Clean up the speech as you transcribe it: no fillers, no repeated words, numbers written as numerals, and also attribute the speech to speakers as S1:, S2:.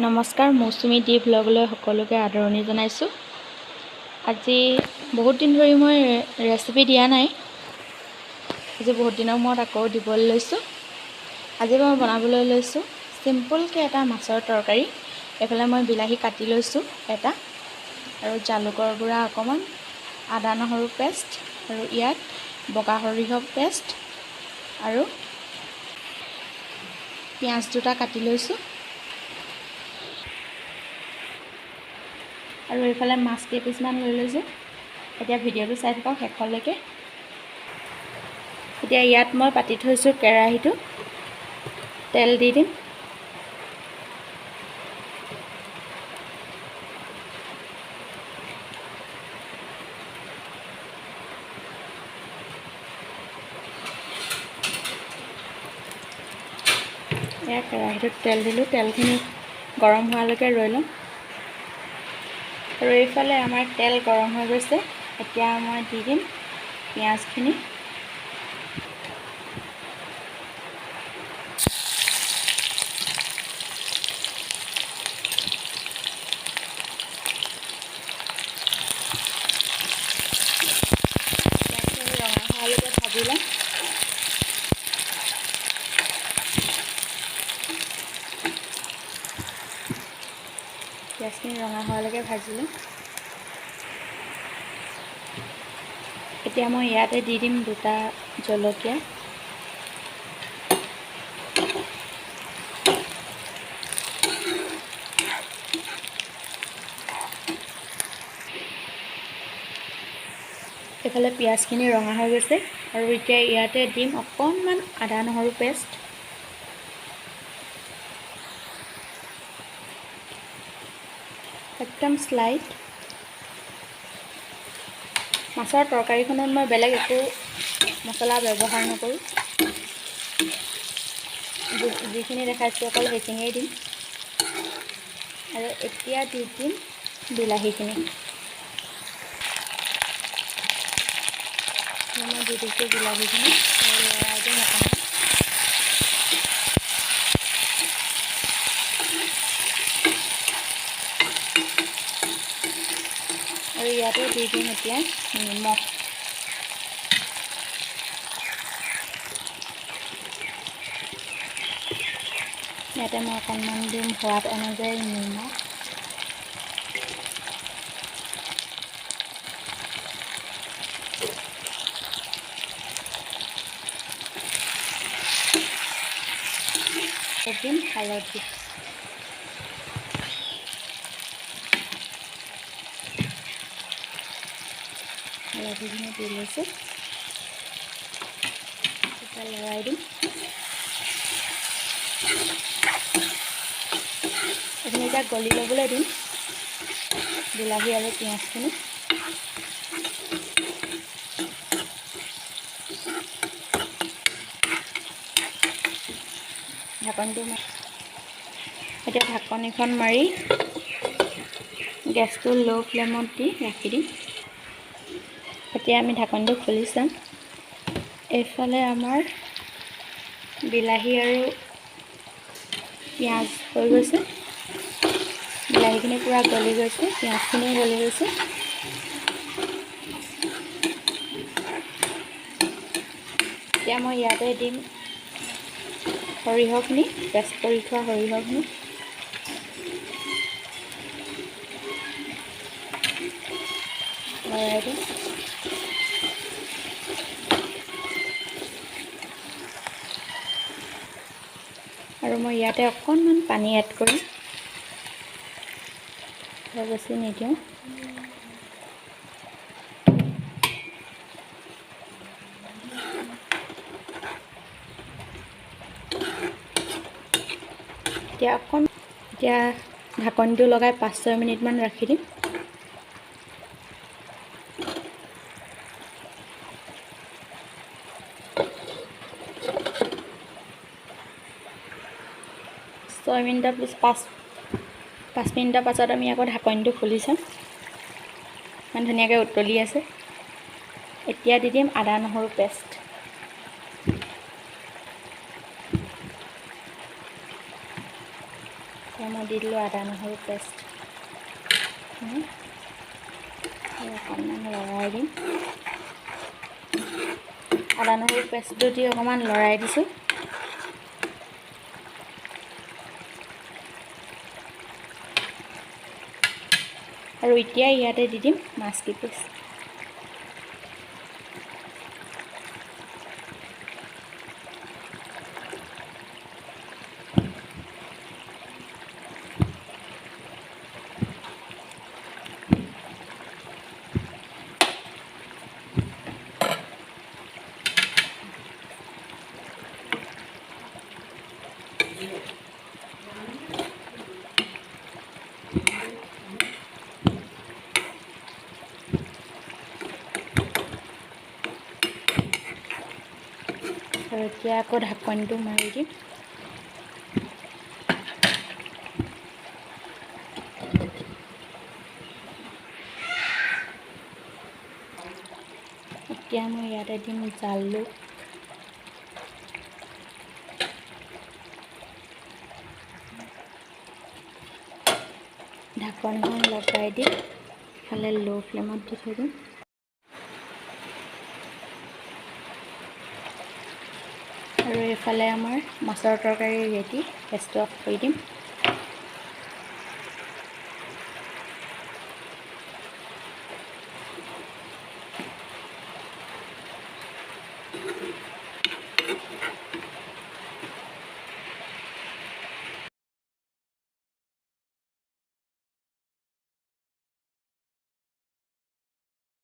S1: নমস্কাৰ, মৌচুমী ডি ভ্লগলৈ সকলোকে আদৰণি জনাইছোঁ। আজি বহুত দিন ধৰি মই ৰেচিপি দিয়া নাই। আজি বহুত দিনৰ মূৰত আকৌ দিবলৈ লৈছোঁ। আজি মই বনাবলৈ লৈছোঁ চিম্পুলকৈ এটা মাছৰ তৰকাৰী। এইফালে মই বিলাহী কাটি লৈছোঁ এটা, আৰু জালুকৰ গুড়া অকণমান, আদা নহৰু পেষ্ট, আৰু ইয়াত বগা সৰিয়হ পেষ্ট আৰু পিঁয়াজ দুটা কাটি লৈছোঁ। আৰু এইফালে মাছ কেইপিচমান লৈ লৈছোঁ। এতিয়া ভিডিঅ'টো চাই থাকক শেষলৈকে। এতিয়া ইয়াত মই পাতি থৈছোঁ কেৰাহীটো, তেল দি দিম। এয়া কেৰাহীটোত তেল দিলোঁ, তেলখিনি গৰম হোৱালৈকে ৰৈ ল'ম। আৰু এইফালে আমাৰ তেল গৰম হৈ গৈছে। এতিয়া মই দি দিম পিঁয়াজখিনি। পিঁয়াজখিনি ৰঙা হোৱালৈকে ভাজি ল'ম। পিঁয়াজখিনি ৰঙা হোৱালৈকে ভাজি ল'ম। এতিয়া মই ইয়াতে দি দিম দুটা জলকীয়া। এইফালে পিঁয়াজখিনি ৰঙা হৈ গৈছে, আৰু এতিয়া ইয়াতে দিম অকণমান আদা নহৰু পেষ্ট। একদম স্লাইট। মাছৰ তৰকাৰীখনত মই বেলেগ একো মছলা ব্যৱহাৰ নকৰোঁ। যিখিনি দেখাইছোঁ অকল সেইখিনিয়ে দিম। আৰু এতিয়া দি দিম বিলাহীখিনি। মই দি দিছোঁ বিলাহীখিনি আৰু লৰাই দিম অকণমান। আৰু ইয়াতে দি দিম এতিয়া নিমখ। ইয়াতে মই অকণমান দিম সোৱাদ অনুযায়ী নিমখ। দিম হালধি। হালধিখিনি দি লৈছোঁ। এতিয়া লৰাই দিম। এইখিনি এতিয়া গলি ল'বলৈ দিম, বিলাহী আৰু পিঁয়াজখিনি। এতিয়া ঢাকনিখন মাৰি গেছটো ল' ফ্লেমত দি ৰাখি দিম। এতিয়া আমি ঢাকনিটো খুলি চাম। এইফালে আমাৰ বিলাহী আৰু পিঁয়াজ হৈ গৈছে। বিলাহীখিনি পূৰা গলি গৈছে, পিঁয়াজখিনিও গলি গৈছে। এতিয়া মই ইয়াতে দিম সৰিয়হখিনি, পেষ্ট কৰি থোৱা সৰিয়হখিনি। লৰাই দিম। আৰু মই ইয়াতে অকণমান পানী এড কৰিম, বেছি নিদিওঁ। এতিয়া ঢাকনিটো লগাই 5-6 মিনিটমান ৰাখি দিম। পাঁচ মিনিটৰ পাছত আমি আকৌ ঢাকনিটো খুলি চাম। ইমান ধুনীয়াকৈ উতলি আছে। এতিয়া দি দিম আদা নহৰু পেষ্ট। মই দি দিলোঁ আদা নহৰু পেষ্ট অকণমান লৰাই দিম আদা নহৰু পেষ্টটো দি অকণমান লৰাই দিছোঁ আৰু এতিয়া ইয়াতে দি দিম মাছ কিপিচ আৰু এতিয়া আকৌ ঢাকনিটো মাৰি দিম এতিয়া মই ইয়াতে দিম জালুক ঢাকনিখন লগাই দি ইফালে ল' ফ্লেমত দি থৈ দিম আৰু এইফালে আমাৰ মাছৰ তৰকাৰী ৰেডি গেছটো অফ কৰি দিম